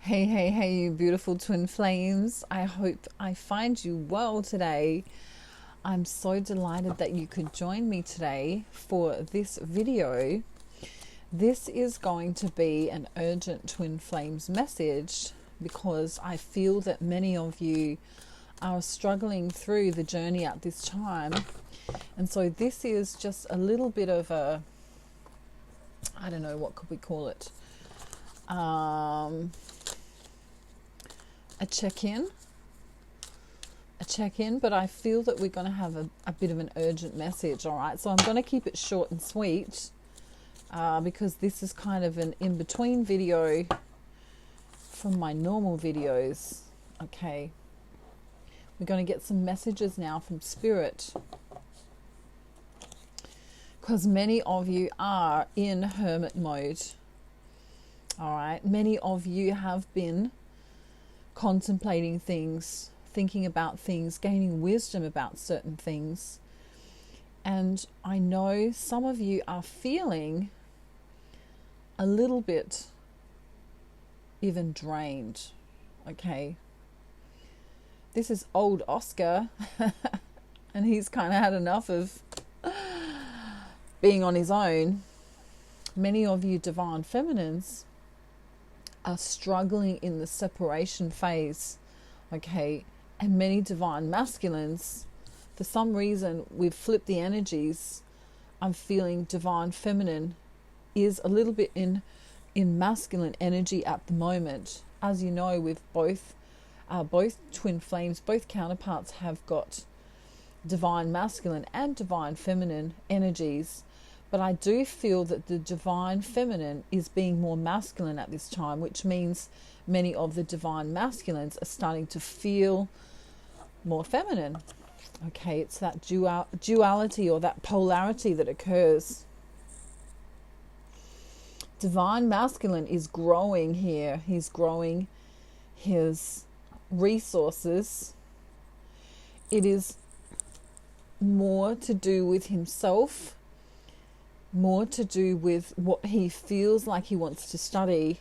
Hey, hey, hey, you beautiful twin flames. I hope I find you well today. I'm so delighted that you could join me today for this video. This is going to be an urgent twin flames message because I feel that many of you are struggling through the journey at this time. And so this is just a little bit of I don't know, what could we call it? A check-in, but I feel that we're going to have a bit of an urgent message. All right, so I'm going to keep it short and sweet because this is kind of an in-between video from my normal videos. Okay, we're going to get some messages now from Spirit because many of you are in hermit mode. All right, many of you have been contemplating things, thinking about things, gaining wisdom about certain things. And I know some of you are feeling a little bit even drained. Okay. This is old Oscar and he's kind of had enough of being on his own. Many of you divine feminines are struggling in the separation phase, okay? And many divine masculines, for some reason, we've flipped the energies. I'm feeling divine feminine is a little bit in masculine energy at the moment. As you know, we've both twin flames, both counterparts have got divine masculine and divine feminine energies. But I do feel that the divine feminine is being more masculine at this time, which means many of the divine masculines are starting to feel more feminine. Okay, it's that duality or that polarity that occurs. Divine masculine is growing here. He's growing his resources. It is more to do with himself, more to do with what he feels like he wants to study.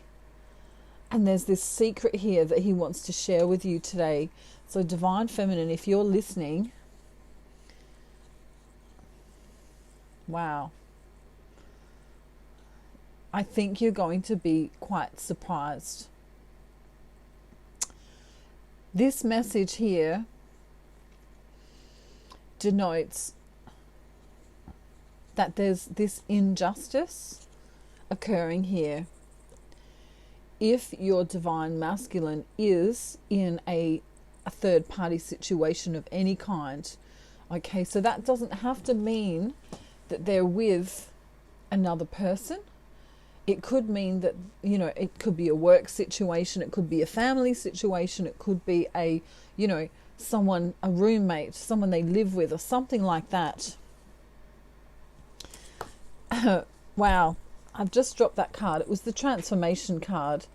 And there's this secret here that he wants to share with you today. So divine feminine, if you're listening, wow, I think you're going to be quite surprised. This message here denotes that there's this injustice occurring here. If your divine masculine is in a third party situation of any kind, okay, so that doesn't have to mean that they're with another person. It could mean that, you know, it could be a work situation, it could be a family situation, it could be a, you know, someone, a roommate, someone they live with or something like that. Wow, I've just dropped that card. It was the transformation card.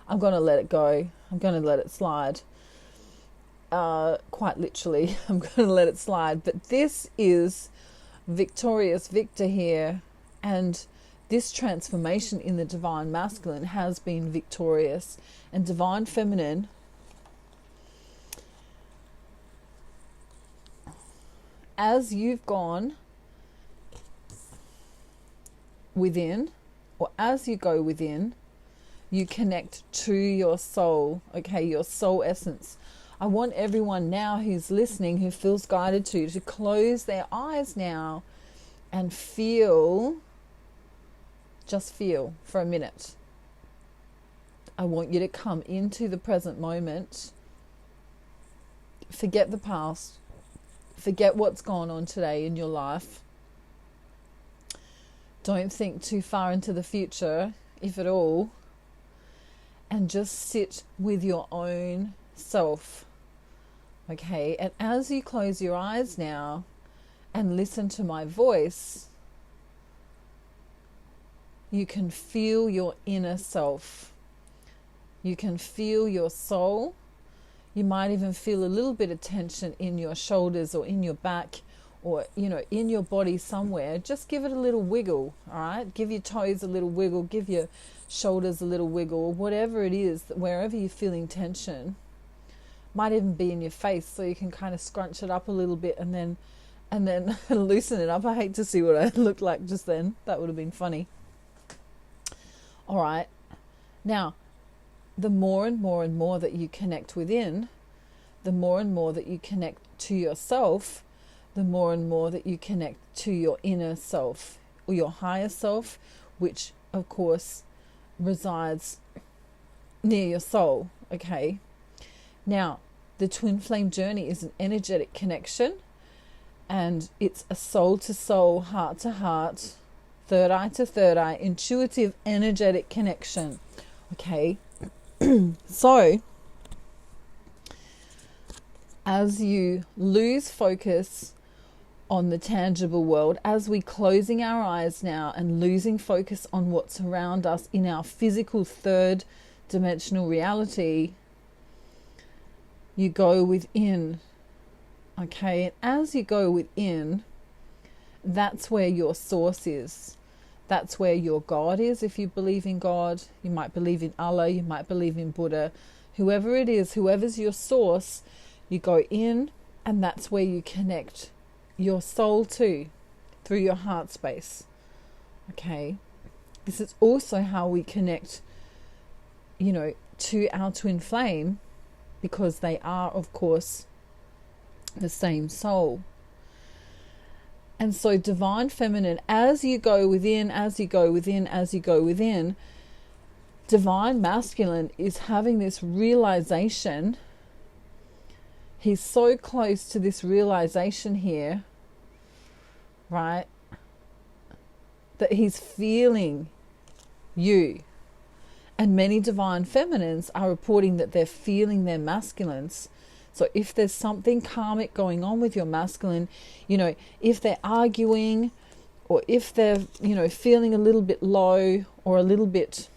I'm going to let it go. I'm going to let it slide. Quite literally, I'm going to let it slide. But this is victorious Victor here. And this transformation in the divine masculine has been victorious. And divine feminine, as you've gone within, or as you go within, you connect to your soul, okay, your soul essence. I want everyone now who's listening, who feels guided to close their eyes now and feel, just feel for a minute. I want you to come into the present moment. Forget the past. Forget what's gone on today in your life. Don't think too far into the future, if at all, and just sit with your own self. Okay, and as you close your eyes now and listen to my voice, you can feel your inner self. You can feel your soul. You might even feel a little bit of tension in your shoulders or in your back or, in your body somewhere, just give it a little wiggle, all right? Give your toes a little wiggle, give your shoulders a little wiggle, or whatever it is, wherever you're feeling tension. Might even be in your face, so you can kind of scrunch it up a little bit and then loosen it up. I hate to see what I looked like just then. That would have been funny. All right. Now, the more and more and more that you connect within, the more and more that you connect to yourself, the more and more that you connect to your inner self or your higher self, which of course resides near your soul. Okay. Now, the twin flame journey is an energetic connection, and it's a soul to soul, heart to heart, third eye to third eye, intuitive, energetic connection. Okay. So, as you lose focus on the tangible world, as we closing our eyes now and losing focus on what's around us in our physical third dimensional reality, you go within. Okay, and as you go within, that's where your source is. That's where your God is. If you believe in God, you might believe in Allah, you might believe in Buddha, whoever it is, whoever's your source, you go in, and that's where you connect your soul to, through your heart space. Okay, this is also how we connect, to our twin flame, because they are, of course, the same soul. And so divine feminine, as you go within, as you go within, as you go within, divine masculine is having this realization. He's so close to this realization here, right? That he's feeling you. And many divine feminines are reporting that they're feeling their masculines. So if there's something karmic going on with your masculine, if they're arguing, or if they're, feeling a little bit low or a little bit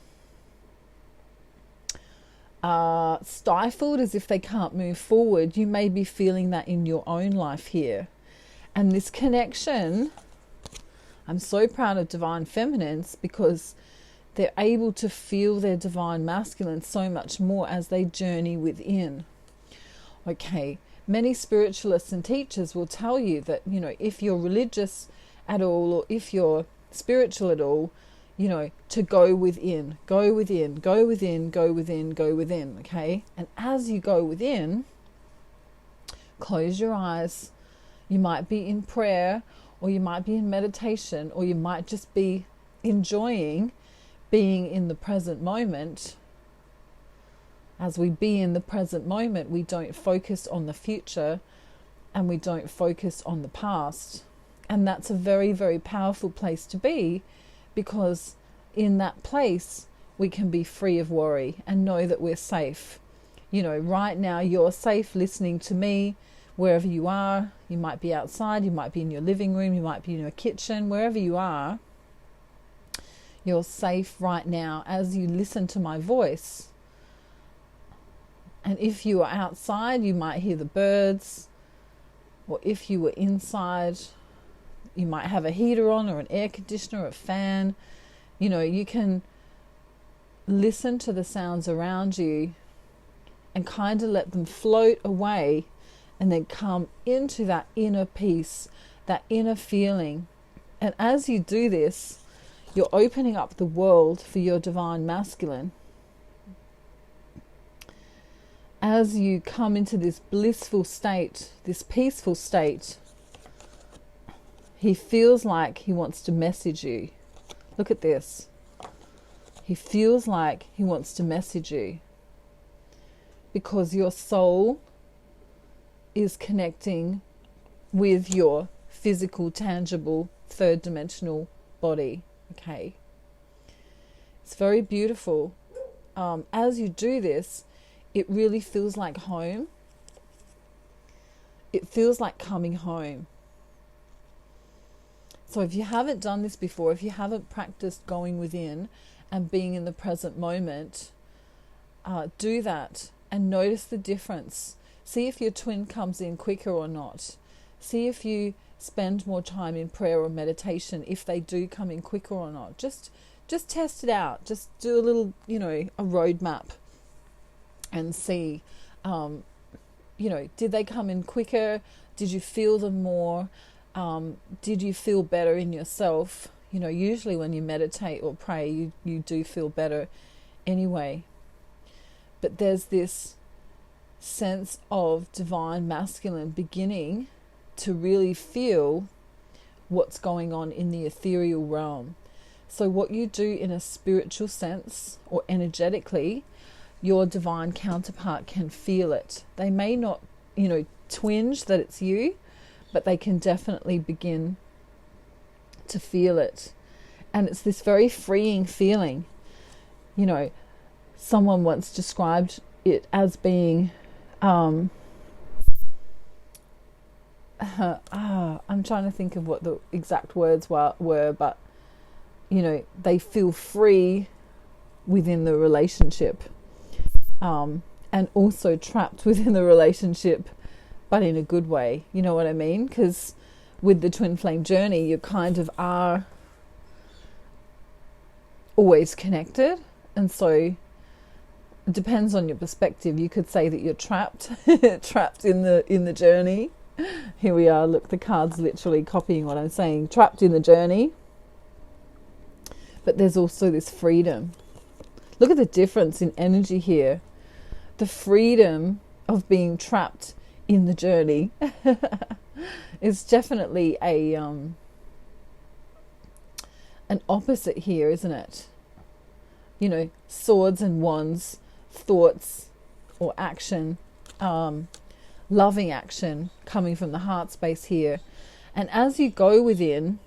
stifled, as if they can't move forward, you may be feeling that in your own life here. And this connection, I'm so proud of divine feminines, because they're able to feel their divine masculine so much more as they journey within. Okay, many spiritualists and teachers will tell you that, if you're religious at all, or if you're spiritual at all, to go within, go within, go within, go within, go within, okay? And as you go within, close your eyes. You might be in prayer, or you might be in meditation, or you might just be enjoying being in the present moment. As we be in the present moment, we don't focus on the future, and we don't focus on the past. And that's a very, very powerful place to be, because in that place, we can be free of worry and know that we're safe. Right now, you're safe listening to me, wherever you are. You might be outside, you might be in your living room, you might be in your kitchen, wherever you are. You're safe right now as you listen to my voice. And if you are outside, you might hear the birds. Or if you were inside, you might have a heater on, or an air conditioner, or a fan. You can listen to the sounds around you and kind of let them float away, and then come into that inner peace, that inner feeling. And as you do this, you're opening up the world for your divine masculine. As you come into this blissful state, this peaceful state, he feels like he wants to message you. Look at this. He feels like he wants to message you, because your soul is connecting with your physical, tangible, third dimensional body. Okay. It's very beautiful. As you do this, it really feels like home. It feels like coming home. So if you haven't done this before, if you haven't practiced going within and being in the present moment, do that and notice the difference. See if your twin comes in quicker or not. See if you spend more time in prayer or meditation if they do come in quicker or not. Just test it out. Just do a little, a roadmap and see, did they come in quicker? Did you feel them more? Did you feel better in yourself? Usually when you meditate or pray, you do feel better anyway. But there's this sense of divine masculine beginning to really feel what's going on in the ethereal realm. So what you do in a spiritual sense or energetically, your divine counterpart can feel it. They may not, twinge that it's you, but they can definitely begin to feel it. And it's this very freeing feeling. Someone once described it as being, I'm trying to think of what the exact words were, but, they feel free within the relationship, and also trapped within the relationship, but in a good way. You know what I mean? Because with the twin flame journey, you kind of are always connected. And so it depends on your perspective. You could say that you're trapped in the journey. Here we are. Look, the card's literally copying what I'm saying. Trapped in the journey. But there's also this freedom. Look at the difference in energy here. The freedom of being trapped in the journey is definitely an opposite here, isn't it? Swords and wands, thoughts or action, loving action coming from the heart space here. And as you go within,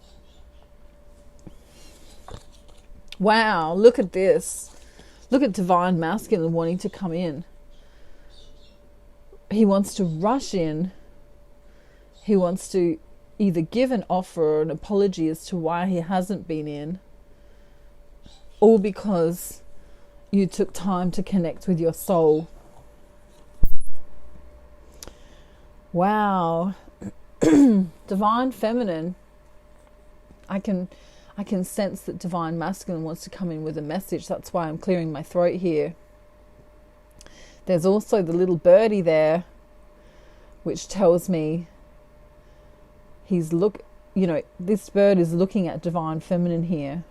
wow, look at this. Look at divine masculine wanting to come in. He wants to rush in. He wants to either give an offer or an apology as to why he hasn't been in, all because you took time to connect with your soul. Wow. Divine feminine. I can sense that divine masculine wants to come in with a message. That's why I'm clearing my throat here. There's also the little birdie there, which tells me this bird is looking at divine feminine here.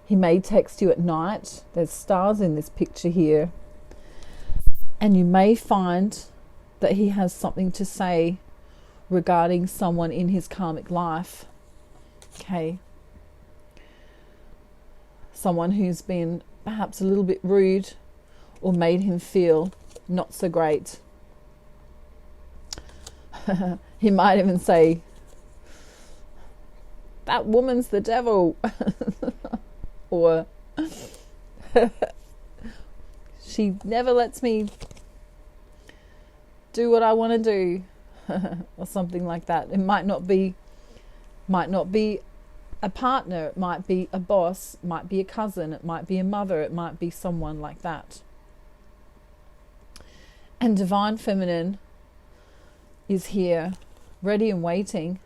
He may text you at night. There's stars in this picture here. And you may find that he has something to say regarding someone in his karmic life. Okay. Someone who's been perhaps a little bit rude or made him feel not so great. He might even say, that woman's the devil. Or she never lets me do what I want to do. Or something like that. It might not be a partner, it might be a boss, it might be a cousin, it might be a mother, it might be someone like that. And divine feminine is here, ready and waiting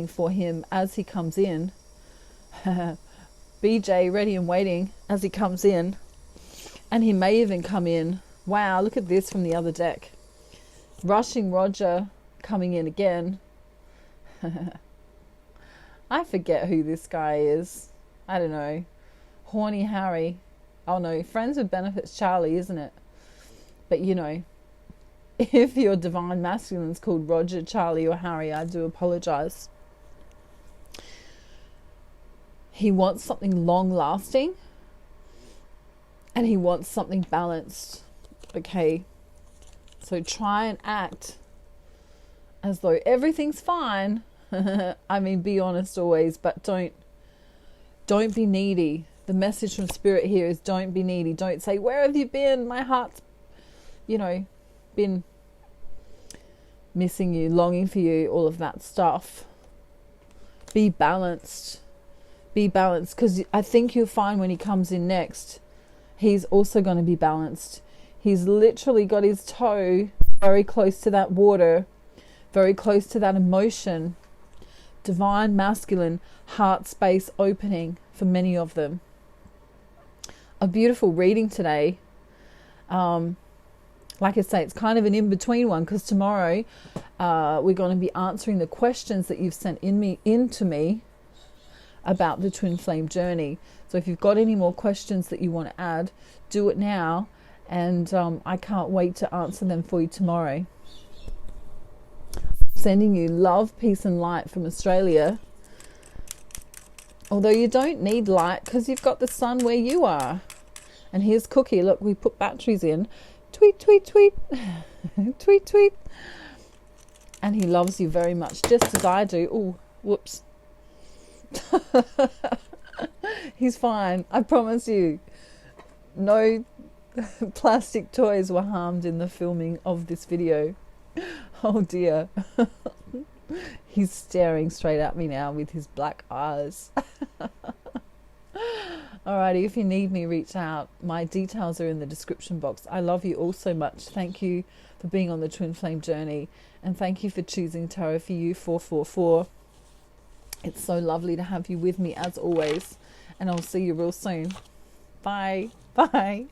for him as he comes in. BJ ready and waiting as he comes in. And he may even come in. Wow, look at this from the other deck. Rushing Roger coming in again. I forget who this guy is. I don't know. Horny Harry. Oh no, Friends with Benefits Charlie, isn't it? But if your divine masculine's called Roger, Charlie or Harry, I do apologize. He wants something long lasting. And he wants something balanced. Okay. So try and act as though everything's fine. I mean, be honest always, but don't be needy. The message from Spirit here is don't be needy. Don't say, where have you been? My heart's, been missing you, longing for you, all of that stuff. Be balanced. Be balanced, because I think you'll find when he comes in next, he's also going to be balanced. He's literally got his toe very close to that water, very close to that emotion. Divine masculine, heart space opening for many of them. A beautiful reading today. Like I say, it's kind of an in-between one, because tomorrow we're going to be answering the questions that you've sent into me about the twin flame journey. So if you've got any more questions that you want to add, do it now, and I can't wait to answer them for you tomorrow. Sending you love, peace and light from Australia. Although you don't need light because you've got the sun where you are. And here's Cookie. Look, we put batteries in. Tweet, tweet, tweet. Tweet, tweet. And he loves you very much, just as I do. Oh, whoops. He's fine. I promise you. No plastic toys were harmed in the filming of this video. Oh dear. He's staring straight at me now with his black eyes. Alrighty, if you need me, reach out. My details are in the description box. I love you all so much. Thank you for being on the twin flame journey, and thank you for choosing Tarot for You 444. It's so lovely to have you with me as always, and I'll see you real soon. Bye. Bye.